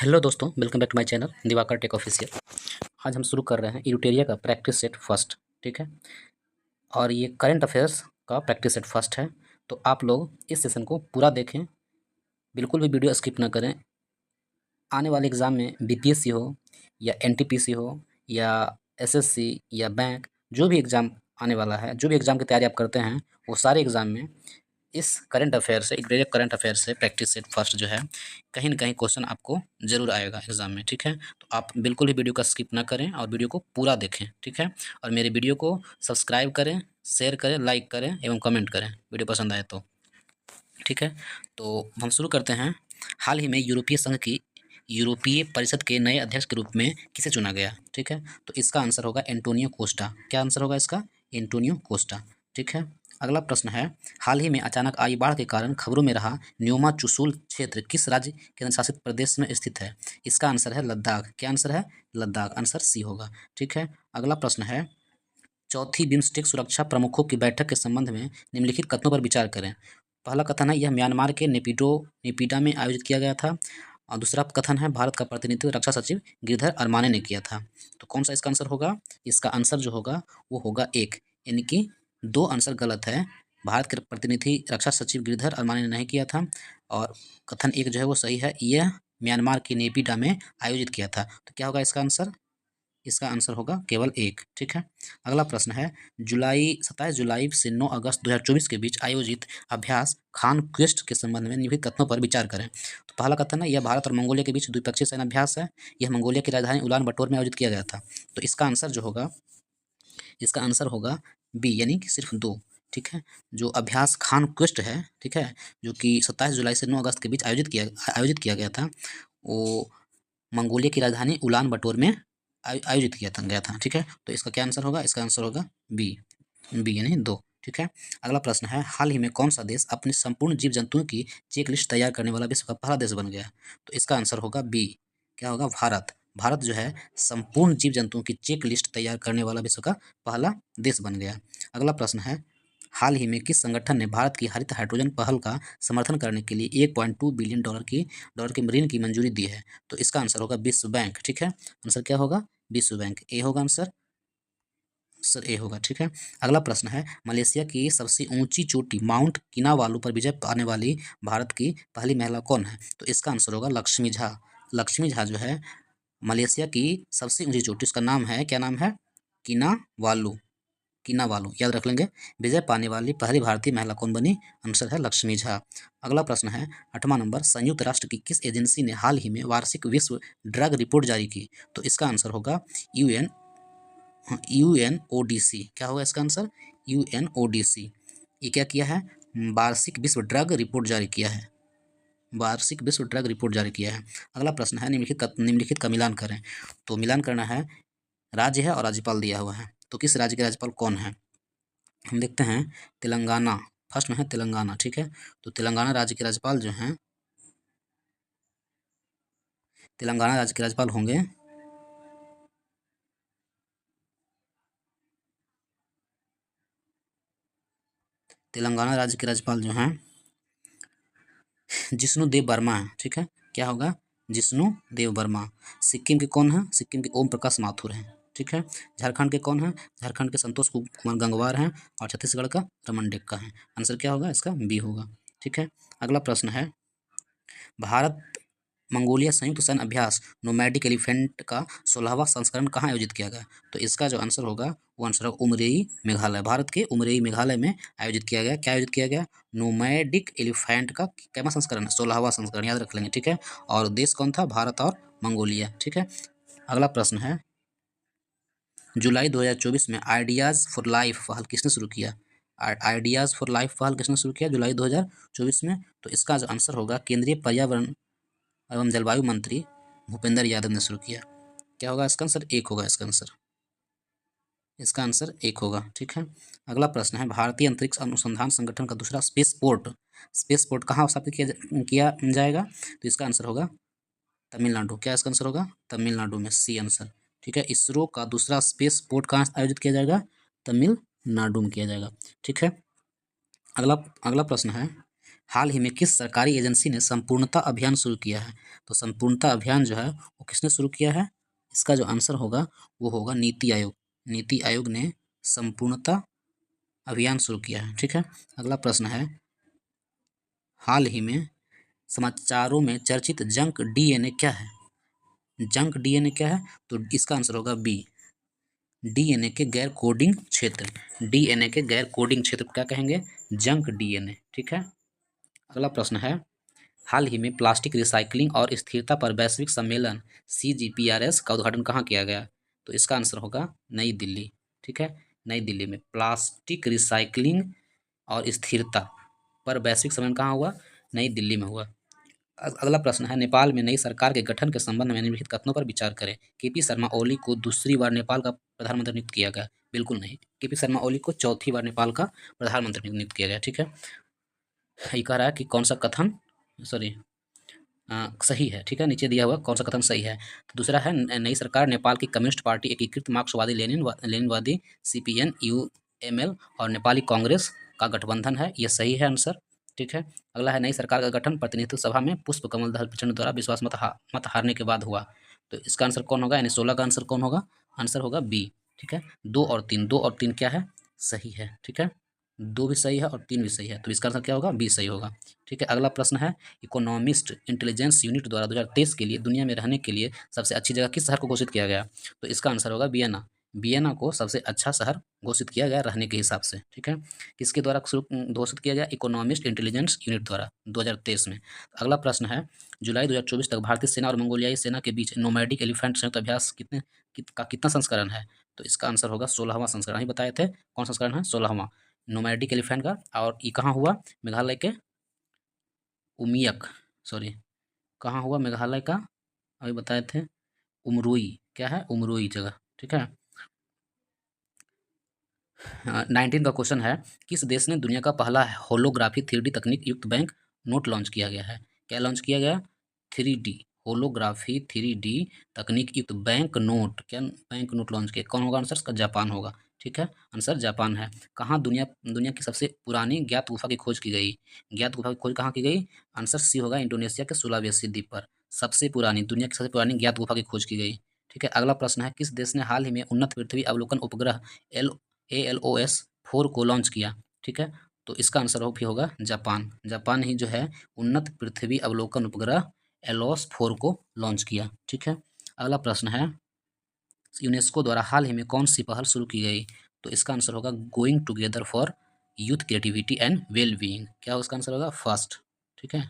Hello दोस्तों, welcome back to my channel Diwakar tech official. आज हम शुरू कर रहे हैं इरूटेरिया का प्रैक्टिस सेट फर्स्ट। ठीक है, और ये करंट अफेयर्स का प्रैक्टिस सेट फर्स्ट है। तो आप लोग इस सेशन को पूरा देखें, बिल्कुल भी वीडियो स्किप ना करें। आने वाले एग्ज़ाम में बीपीएससी हो या एनटीपीसी हो या एसएससी या बैंक, जो भी एग्ज़ाम आने वाला है, जो भी एग्ज़ाम की तैयारी आप करते हैं, वो सारे एग्ज़ाम में इस करंट अफेयर से, एक करंट अफेयर से प्रैक्टिस सेट फर्स्ट जो है, कहीं न कहीं क्वेश्चन आपको ज़रूर आएगा एग्ज़ाम में। ठीक है, तो आप बिल्कुल भी वीडियो का स्किप ना करें और वीडियो को पूरा देखें। ठीक है, और मेरे वीडियो को सब्सक्राइब करें, शेयर करें, लाइक करें एवं कमेंट करें वीडियो पसंद आए तो। ठीक है, तो हम शुरू करते हैं। हाल ही में यूरोपीय संघ की यूरोपीय परिषद के नए अध्यक्ष के रूप में किसे चुना गया? ठीक है, तो इसका आंसर होगा एंटोनियो कोस्टा। क्या आंसर होगा इसका? Antonio Costa. ठीक है, अगला प्रश्न है, हाल ही में अचानक आई बाढ़ के कारण खबरों में रहा न्योमा चुशूल क्षेत्र किस राज्य केंद्र शासित प्रदेश में स्थित है? इसका आंसर है लद्दाख। क्या आंसर है? लद्दाख। आंसर सी होगा। ठीक है, अगला प्रश्न है, चौथी बिम्स्टेक सुरक्षा प्रमुखों की बैठक के संबंध में निम्नलिखित कथनों पर विचार करें। पहला कथन है, यह म्यांमार के नेपिडा में आयोजित किया गया था। और दूसरा कथन है, भारत का प्रतिनिधित्व रक्षा सचिव गिरधर अरमाने ने किया था। तो कौन सा इसका आंसर होगा? इसका आंसर जो होगा वो होगा एक, यानी कि दो आंसर गलत है। भारत के प्रतिनिधि रक्षा सचिव गिरधर अरमाने ने नहीं किया था, और कथन एक जो है वो सही है, यह म्यांमार के नेपिडा में आयोजित किया था। तो क्या होगा इसका आंसर? इसका आंसर होगा केवल एक। ठीक है, अगला प्रश्न है, 27 जुलाई से 9 अगस्त 2024 के बीच आयोजित अभ्यास खान क्वेस्ट के संबंध में निम्नलिखित कथनों पर विचार करें। तो पहला कथन है, यह भारत और मंगोलिया के बीच द्विपक्षीय सैन्य अभ्यास है। यह मंगोलिया की राजधानी उलान बटोर में आयोजित किया गया था। तो इसका आंसर जो होगा, इसका आंसर होगा बी, यानी कि सिर्फ दो। ठीक है, जो अभ्यास खान क्वेस्ट है, ठीक है, जो कि 27 जुलाई से 9 अगस्त के बीच आयोजित किया गया था, वो मंगोलिया की राजधानी उलान बटोर में आयोजित किया था गया था। ठीक है, तो इसका क्या आंसर होगा? इसका आंसर होगा बी, बी यानी दो। ठीक है, अगला प्रश्न है, हाल ही में कौन सा देश अपने संपूर्ण जीव जंतुओं की चेक लिस्ट तैयार करने वाला विश्व का पहला देश बन गया? तो इसका आंसर होगा बी। क्या होगा? भारत। भारत जो है संपूर्ण जीव जंतुओं की चेक लिस्ट तैयार करने वाला विश्व का पहला देश बन गया। अगला प्रश्न है, हाल ही में किस संगठन ने भारत की हरित हाइड्रोजन पहल का समर्थन करने के लिए 1.2 बिलियन डॉलर की ऋण की मंजूरी दी है? तो इसका आंसर होगा विश्व बैंक। ठीक है, आंसर क्या होगा? विश्व बैंक। ए होगा आंसर, सर ए होगा। ठीक है, अगला प्रश्न है, मलेशिया की सबसे ऊंची चोटी माउंट किनावालू पर विजय पाने वाली भारत की पहली महिला कौन है? तो इसका आंसर होगा लक्ष्मी झा। लक्ष्मी झा जो है मलेशिया की सबसे ऊंची चोटी, उसका नाम है, क्या नाम है? किनावालू। किनावालू याद रख लेंगे। विजय पाने वाली पहली भारतीय महिला कौन बनी? आंसर है लक्ष्मी झा। अगला प्रश्न है, 8वां नंबर, संयुक्त राष्ट्र की किस एजेंसी ने हाल ही में वार्षिक विश्व ड्रग रिपोर्ट जारी की? तो इसका आंसर होगा यूएनओडीसी। क्या होगा इसका आंसर? यूएनओडीसी। ये क्या किया है? वार्षिक विश्व ड्रग रिपोर्ट जारी किया है। वार्षिक विश्व ड्रग रिपोर्ट जारी किया है। अगला प्रश्न है, निम्नलिखित का मिलान करें। तो मिलान करना है, राज्य है और राज्यपाल दिया हुआ है। तो किस राज्य के राज्यपाल कौन है? हम देखते हैं, तेलंगाना। फर्स्ट में है तेलंगाना। ठीक है, तो तेलंगाना राज्य के राज्यपाल जो हैं, तेलंगाना राज्य के राज्यपाल होंगे तेलंगाना राज्य के राज्यपाल जो हैं जिष्णु देव वर्मा है। ठीक है, क्या होगा? जिष्णु देव वर्मा। सिक्किम के कौन है? सिक्किम के ओम प्रकाश माथुर हैं। ठीक है, झारखंड के कौन है? झारखंड के संतोष कुमार गंगवार हैं, और छत्तीसगढ़ का रमन डेक्का है। आंसर क्या होगा इसका? बी होगा। ठीक है, अगला प्रश्न है, भारत मंगोलिया संयुक्त सैन्य अभ्यास नोमैडिक एलिफेंट का 16वां संस्करण कहाँ आयोजित किया गया? तो इसका जो आंसर होगा वो आंसर होगा उमरेई मेघालय। भारत के उमरेई मेघालय में आयोजित किया गया। क्या आयोजित किया गया? नोमैडिक एलिफेंट का कैवा संस्करण? 16वां संस्करण, याद रख लेंगे। ठीक है, और देश कौन था? भारत और मंगोलिया। ठीक है, अगला प्रश्न है, जुलाई 2024 में आइडियाज़ फॉर लाइफ पहल किसने शुरू किया? आइडियाज़ फॉर लाइफ पहल किसने शुरू किया जुलाई 2024 में? तो इसका जो आंसर होगा केंद्रीय पर्यावरण एवं जलवायु मंत्री भूपेंद्र यादव ने शुरू किया। क्या होगा इसका आंसर? एक होगा इसका आंसर। इसका आंसर एक होगा। ठीक है, अगला प्रश्न है, भारतीय अंतरिक्ष अनुसंधान संगठन का दूसरा स्पेस पोर्ट कहाँ स्थापित किया जाएगा? तो इसका आंसर होगा तमिलनाडु। क्या इसका आंसर होगा? तमिलनाडु में, सी आंसर। ठीक है, इसरो का दूसरा स्पेस पोर्ट कहाँ आयोजित किया जाएगा? तमिलनाडु में किया जाएगा। ठीक है, अगला अगला प्रश्न है, हाल ही में किस सरकारी एजेंसी ने संपूर्णता अभियान शुरू किया है? तो संपूर्णता अभियान जो है वो किसने शुरू किया है? इसका जो आंसर होगा वो होगा नीति आयोग। नीति आयोग ने संपूर्णता अभियान शुरू किया है। ठीक है, अगला प्रश्न है, हाल ही में समाचारों में चर्चित जंक डीएनए क्या है? जंक डीएनए क्या है? तो इसका आंसर होगा बी, डीएनए के गैर कोडिंग क्षेत्र। डीएनए के गैर कोडिंग क्षेत्र को क्या कहेंगे? Junk DNA. ठीक है, अगला प्रश्न है, हाल ही में प्लास्टिक रिसाइकलिंग और स्थिरता पर वैश्विक सम्मेलन CGPRS का उद्घाटन कहाँ किया गया? तो इसका आंसर होगा नई दिल्ली। ठीक है, नई दिल्ली में प्लास्टिक रिसाइकलिंग और स्थिरता पर वैश्विक सम्मेलन कहाँ हुआ? नई दिल्ली में हुआ। अगला प्रश्न है, नेपाल में नई सरकार के गठन के संबंध में निम्नलिखित कथनों पर विचार करें। केपी शर्मा ओली को दूसरी बार नेपाल का प्रधानमंत्री नियुक्त किया गया? बिल्कुल नहीं, केपी शर्मा ओली को चौथी बार नेपाल का प्रधानमंत्री नियुक्त किया गया। ठीक है, ये कह रहा है कि कौन सा कथन सॉरी सही है। ठीक है, नीचे दिया हुआ कौन सा कथन सही है। तो दूसरा है, नई सरकार नेपाल की कम्युनिस्ट पार्टी, एकीकृत मार्क्सवादी लेनिनवादी CPN UML और नेपाली कांग्रेस का गठबंधन है। ये सही है आंसर। ठीक है, अगला है, नई सरकार का गठन प्रतिनिधित्व सभा में पुष्प कमल दहल प्रचंड द्वारा विश्वास मत हारने के बाद हुआ। तो इसका आंसर कौन होगा? यानी 16 का आंसर कौन होगा? आंसर होगा बी। ठीक है, 2 और 3 क्या है? सही है। ठीक है, 2 भी सही है और 3 भी सही है, तो इसका आंसर क्या होगा? बी सही होगा। ठीक है, अगला प्रश्न है, इकोनॉमिस्ट इंटेलिजेंस यूनिट द्वारा 2023 के लिए दुनिया में रहने के लिए सबसे अच्छी जगह किस शहर को घोषित किया गया? तो इसका आंसर होगा वियना। वियना को सबसे अच्छा शहर घोषित किया गया रहने के हिसाब से। ठीक है, किसके द्वारा घोषित किया गया? इकोनॉमिस्ट इंटेलिजेंस यूनिट द्वारा 2023 में। अगला प्रश्न है, जुलाई 2024 तक भारतीय सेना और मंगोलियाई सेना के बीच नोमैडिक एलिफेंट संयुक्त अभ्यास का कितना संस्करण है? तो इसका आंसर होगा 16वां संस्करण। ही बताए थे कौन संस्करण है? 16वां नोमैडिक एलिफेंट का। और ये कहाँ हुआ? मेघालय के उमियक, सॉरी, कहाँ हुआ? मेघालय का, अभी बताए थे, उमरुई। क्या है? उमरुई जगह। ठीक है, 19 का क्वेश्चन है, किस देश ने दुनिया का पहला होलोग्राफी 3D तकनीक युक्त बैंक नोट लॉन्च किया गया है? क्या लॉन्च किया गया? 3D होलोग्राफी 3D तकनीक युक्त बैंक नोट, क्या बैंक नोट लॉन्च किया? कौन होगा आंसर? इसका जापान होगा। ठीक है, आंसर जापान है। कहाँ दुनिया दुनिया की सबसे पुरानी ज्ञात गुफा की खोज की गई? ज्ञात गुफा की खोज कहाँ की गई? आंसर सी होगा, इंडोनेशिया के सुलावेसी द्वीप पर सबसे पुरानी, दुनिया की सबसे पुरानी ज्ञात गुफा की खोज की गई। ठीक है, अगला प्रश्न है, किस देश ने हाल ही में उन्नत पृथ्वी अवलोकन उपग्रह ALOS-4 को लॉन्च किया? ठीक है, तो इसका आंसर भी होगा जापान। जापान ही जो है उन्नत पृथ्वी अवलोकन उपग्रह ALOS-4 को लॉन्च किया। ठीक है, अगला प्रश्न है, यूनेस्को द्वारा हाल ही में कौन सी पहल शुरू की गई? तो इसका आंसर होगा going together for youth creativity and well being. क्या होगा इसका आंसर? होगा फर्स्ट। ठीक है,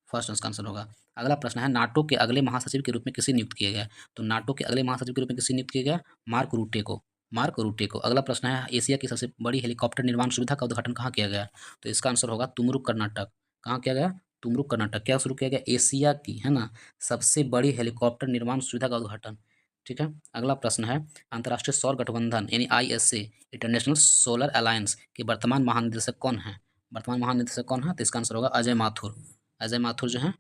फर्स्ट इसका आंसर होगा। अगला प्रश्न है, नाटो के अगले महासचिव के रूप में किसे नियुक्त किया गया? तो नाटो के अगले महासचिव के रूप में किसे नियुक्त किया गया? मार्क रूटे को। मार्क रूटे को। अगला प्रश्न है, एशिया की सबसे बड़ी हेलीकॉप्टर निर्माण सुविधा का उद्घाटन कहाँ किया गया? तो इसका आंसर होगा तुमरुक, कर्नाटक। कहाँ किया गया? तुमरुक, कर्नाटक। क्या शुरू किया गया? एशिया की, है ना, सबसे बड़ी हेलीकॉप्टर निर्माण सुविधा का उद्घाटन। ठीक है, अगला प्रश्न है, अंतर्राष्ट्रीय सौर गठबंधन यानी ISA इंटरनेशनल सोलर अलायंस के वर्तमान महानिदेशक कौन है? वर्तमान महानिदेशक कौन है? तो इसका आंसर होगा अजय माथुर। अजय माथुर जो है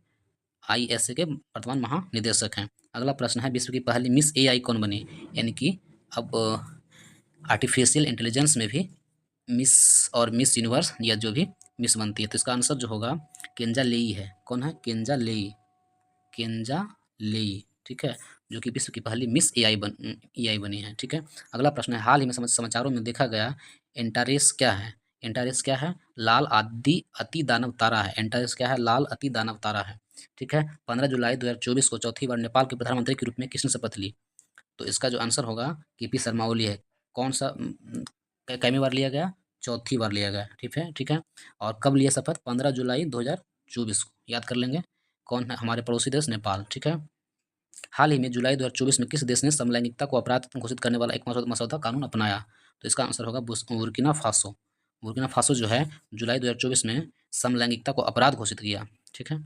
ISA के वर्तमान महानिदेशक हैं। अगला प्रश्न है, विश्व की पहली मिस AI कौन बनी? यानी कि अब आर्टिफिशियल इंटेलिजेंस में भी मिस और मिस यूनिवर्स या जो भी मिस बनती है, तो इसका आंसर जो होगा केंजा लेई है। कौन है? केंजा लेई। केंजा लेई। ठीक है, जो कि विश्व की पहली मिस AI बनी है। ठीक है, अगला प्रश्न है, हाल ही में समाचारों में देखा गया एंटारेस क्या है? एंटारेस क्या है? लाल आदि अति दानव तारा है। एंटारेस क्या है? लाल अति दानव तारा है। ठीक है, 15 जुलाई 2024 को चौथी बार नेपाल के प्रधानमंत्री के रूप में किसने शपथ ली? तो इसका जो आंसर होगा केपी शर्मा ओली है। कौन सा कैमी बार लिया गया? चौथी बार लिया गया। ठीक है, ठीक है, और कब लिया शपथ? 15 जुलाई 2024 को, याद कर लेंगे। कौन है? हमारे पड़ोसी देश नेपाल। ठीक है, हाल ही में जुलाई 2024 में किस देश ने समलैंगिकता को अपराध घोषित करने वाला एक मसौदा कानून अपनाया? तो इसका आंसर होगा बुर्किना फासो। बुर्किना फासो जो है जुलाई 2024 में समलैंगिकता को अपराध घोषित किया। ठीक है,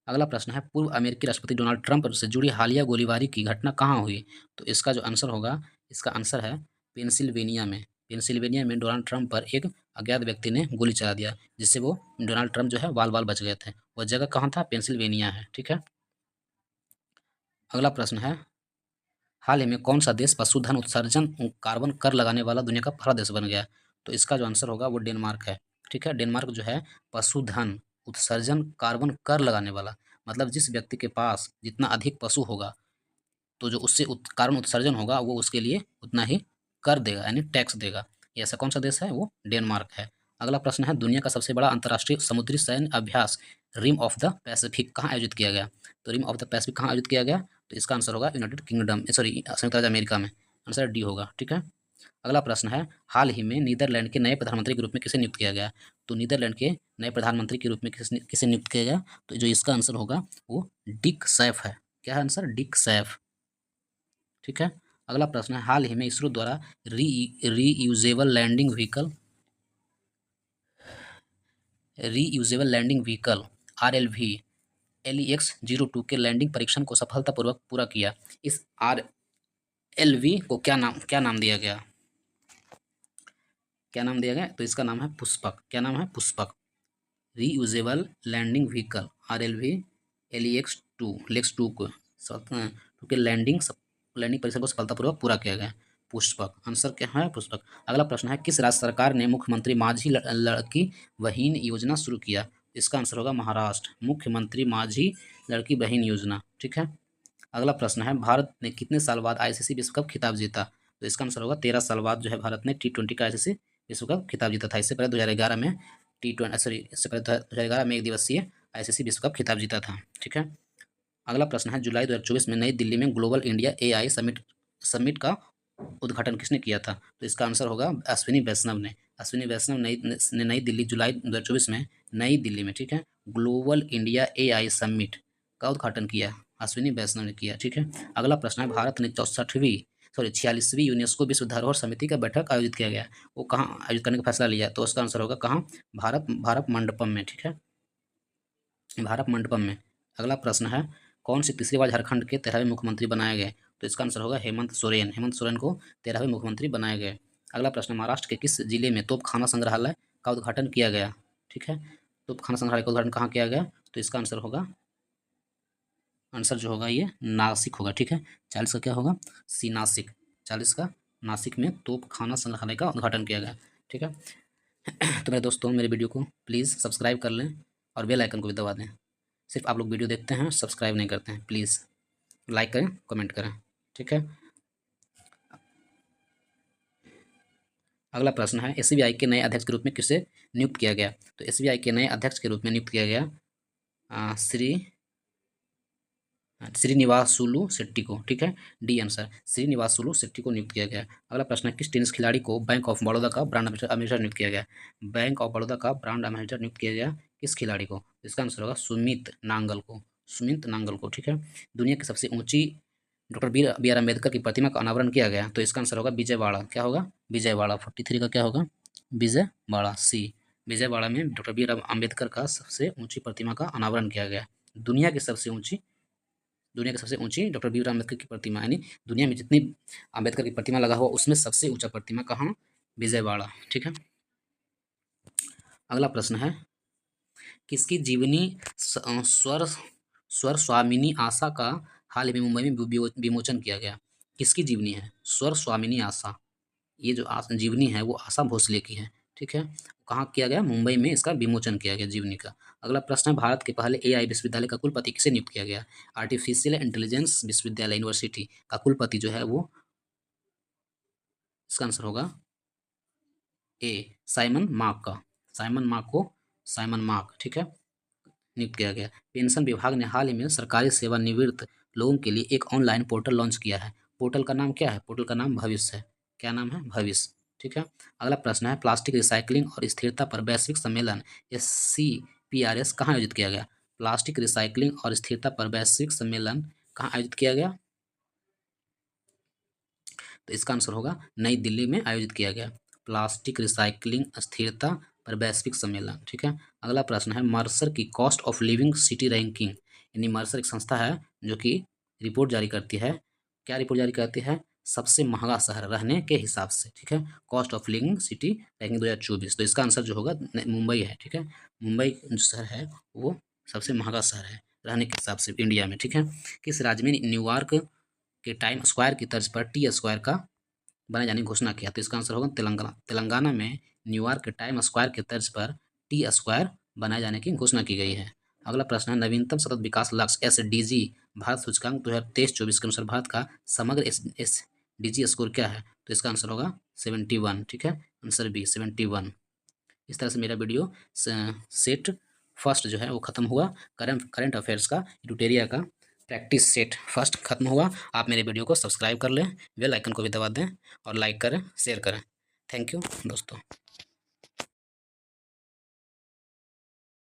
अगला प्रश्न है, पूर्व अमेरिकी राष्ट्रपति डोनाल्ड ट्रंप से जुड़ी हालिया गोलीबारी की घटना कहाँ हुई? तो इसका जो आंसर होगा, इसका आंसर है पेंसिल्वेनिया में। पेंसिल्वेनिया में डोनाल्ड ट्रंप पर एक अज्ञात व्यक्ति ने गोली चला दिया, जिससे वो डोनाल्ड ट्रंप जो है बाल बाल बच गए थे। वह जगह कहाँ था? पेंसिल्वेनिया है। ठीक है, अगला प्रश्न है, हाल ही में कौन सा देश पशुधन उत्सर्जन कार्बन कर लगाने वाला दुनिया का पहला देश बन गया? तो इसका जो आंसर होगा वो डेनमार्क है। ठीक है। डेनमार्क जो है पशुधन उत्सर्जन कार्बन कर लगाने वाला, मतलब जिस व्यक्ति के पास जितना अधिक पशु होगा तो जो उससे कार्बन उत्सर्जन होगा वो उसके लिए उतना ही कर देगा, यानी टैक्स देगा। ये ऐसा कौन सा देश है? वो डेनमार्क है। अगला प्रश्न है, दुनिया का सबसे बड़ा अंतर्राष्ट्रीय समुद्री सैन्य अभ्यास रिम ऑफ द पैसिफिक कहाँ आयोजित किया गया? तो रिम ऑफ द पैसिफिक कहाँ आयोजित किया गया? तो इसका आंसर होगा यूनाइटेड किंगडम, सॉरी संयुक्त राज्य अमेरिका में। आंसर डी होगा, ठीक है। अगला प्रश्न है, हाल ही में नीदरलैंड के नए प्रधानमंत्री के रूप में किसे नियुक्त किया गया? तो नीदरलैंड के नए प्रधानमंत्री के रूप में किसे नियुक्त किया गया? तो जो इसका आंसर होगा वो डिक सैफ है। क्या है आंसर? डिक सैफ, ठीक है। अगला प्रश्न है, हाल ही में इसरो द्वारा reusable landing vehicle RLV LEX-02 के लैंडिंग परीक्षण को सफलतापूर्वक पूरा किया। इस RLV को क्या नाम दिया गया? क्या नाम दिया गया? तो इसका नाम है पुष्पक। क्या नाम है? Pushpak. Reusable landing vehicle RLV LEX-2 को के लैंडिंग परीक्षण को सफलतापूर्वक पूरा किया गया। पुष्पक, आंसर क्या है? पुष्पक। अगला प्रश्न है, किस राज्य सरकार ने मुख्यमंत्री माझी लड़की बहन योजना शुरू किया? इसका आंसर होगा महाराष्ट्र। मुख्यमंत्री माझी लड़की बहन योजना, ठीक है। अगला प्रश्न है, भारत ने कितने साल बाद ICC विश्व कप खिताब जीता? तो इसका आंसर होगा 13 साल बाद जो है भारत ने T20 का ICC विश्व कप खिताब जीता था। इससे पहले 2011 में इससे पहले 2011 में एक दिवसीय ICC विश्व कप खिताब जीता था, ठीक है। अगला प्रश्न है, जुलाई 2024 में नई दिल्ली में ग्लोबल इंडिया AI समिट का उद्घाटन किसने किया था? तो इसका आंसर होगा अश्विनी वैष्णव ने। अश्विनी वैष्णव ने नई दिल्ली जुलाई 2024 में नई दिल्ली में, ठीक है, ग्लोबल इंडिया AI समिट का उद्घाटन किया। अश्विनी वैष्णव ने किया, ठीक है। अगला प्रश्न है, भारत ने 46वीं यूनेस्को विश्व धरोहर समिति का बैठक आयोजित किया गया, वो कहाँ आयोजित करने का फैसला लिया? तो उसका आंसर होगा कहाँ? भारत मंडपम में, ठीक है, भारत मंडपम में। अगला प्रश्न है, कौन सी तीसरी बार झारखंड के 13वें मुख्यमंत्री बनाए गए? तो इसका आंसर होगा हेमंत सोरेन। हेमंत सोरेन को 13वें मुख्यमंत्री बनाए गए। अगला प्रश्न, महाराष्ट्र के किस जिले में तोपखाना संग्रहालय का उद्घाटन किया गया? ठीक है, तोपखाना संग्रहालय का उद्घाटन कहाँ किया गया? तो इसका आंसर होगा, आंसर जो होगा ये नासिक होगा, ठीक है। 40 का क्या होगा? सी, नासिक। 40 का नासिक में तोपखाना संग्रहालय का उद्घाटन किया गया, ठीक है। तो मेरे दोस्तों, मेरे वीडियो को प्लीज़ सब्सक्राइब कर लें और बेल आइकन को भी दबा दें। सिर्फ आप लोग वीडियो देखते हैं, सब्सक्राइब नहीं करते हैं। प्लीज़ लाइक करें, कमेंट करें, ठीक है। अगला प्रश्न है, SBI के नए अध्यक्ष के रूप में किसे नियुक्त किया गया? तो SBI के नए अध्यक्ष के रूप में नियुक्त किया गया श्रीनिवासुलु शेट्टी को, ठीक है। डी आंसर, श्रीनिवासुलु शेट्टी को नियुक्त किया गया। अगला प्रश्न है, किस टेनिस खिलाड़ी को बैंक ऑफ बड़ौदा का ब्रांड एम्बेसडर नियुक्त किया गया? बैंक ऑफ बड़ौदा का ब्रांड एम्बेसडर नियुक्त किया गया किस खिलाड़ी को? इसका आंसर होगा सुमित नांगल को, सुमित नांगल को, ठीक है। दुनिया की सबसे ऊंची डॉक्टर BR अम्बेडकर की प्रतिमा का अनावरण किया गया, तो इसका आंसर होगा विजयवाड़ा। क्या होगा? विजयवाड़ा। 43 का क्या होगा? विजयवाड़ा, सी। विजयवाड़ा में डॉक्टर BR अम्बेडकर का सबसे ऊंची प्रतिमा का अनावरण किया गया। दुनिया की सबसे ऊंची डॉक्टर BR अम्बेडकर की प्रतिमा, यानी दुनिया में जितनी अम्बेडकर की प्रतिमा लगा हुआ उसमें सबसे ऊंचा प्रतिमा कहाँ? विजयवाड़ा, ठीक है। अगला प्रश्न है, किसकी जीवनी स्वर स्वामिनी आशा का हाल ही में मुंबई में विमोचन किया गया? किसकी जीवनी है? स्वर स्वामिनी आशा। ये जो जीवनी है वो आशा भोसले की है, ठीक है। कहाँ किया गया? मुंबई में इसका विमोचन किया गया जीवनी का। अगला प्रश्न है, भारत के पहले AI विश्वविद्यालय का कुलपति किसे नियुक्त किया गया? आर्टिफिशियल इंटेलिजेंस विश्वविद्यालय यूनिवर्सिटी का कुलपति जो है वो, इसका आंसर होगा ए, साइमन मार्क का। साइमन मार्क, ठीक है, नियुक्त किया गया। पेंशन विभाग ने हाल ही में सरकारी सेवानिवृत्त लोगों के लिए एक ऑनलाइन पोर्टल लॉन्च किया है। पोर्टल का नाम क्या है? पोर्टल का नाम भविष्य है। क्या नाम है? भविष्य, ठीक है। अगला प्रश्न है, प्लास्टिक रिसाइकलिंग और स्थिरता पर वैश्विक सम्मेलन SCPRS कहाँ आयोजित किया गया? प्लास्टिक रिसाइकलिंग और स्थिरता पर वैश्विक सम्मेलन कहाँ आयोजित किया गया? तो इसका आंसर होगा नई दिल्ली में आयोजित किया गया प्लास्टिक रिसाइकलिंग स्थिरता पर वैश्विक सम्मेलन, ठीक है। अगला प्रश्न है, मर्सर की cost of living city ranking, यानी मर्सर एक संस्था है जो कि रिपोर्ट जारी करती है। क्या रिपोर्ट जारी करती है? सबसे महंगा शहर रहने के हिसाब से, ठीक है, cost of living city ranking 2024। तो इसका आंसर जो होगा मुंबई है, ठीक है। मुंबई जो शहर है वो सबसे महंगा शहर है रहने के हिसाब से इंडिया में, ठीक है। किस राज्य में न्यूयॉर्क के टाइम स्क्वायर की तर्ज पर T स्क्वायर का बनाए जाने की घोषणा किया? तो इसका आंसर होगा तेलंगाना। तेलंगाना में न्यूयॉर्क के टाइम स्क्वायर के तर्ज पर टी स्क्वायर बनाए जाने की घोषणा की गई है। अगला प्रश्न है, नवीनतम सतत विकास लक्ष्य SDG भारत सूचकांक 2023-24 के अनुसार भारत का समग्र SDG स्कोर क्या है? तो इसका आंसर होगा 71। ठीक है, आंसर बी 71। इस तरह से मेरा वीडियो सेट फर्स्ट जो है वो ख़त्म हुआ। करंट अफेयर्स का एडिटोरिया का प्रैक्टिस सेट फर्स्ट खत्म हुआ। आप मेरे वीडियो को सब्सक्राइब कर लें, बेल आइकन को भी दबा दें और लाइक करें, शेयर करें। थैंक यू दोस्तों।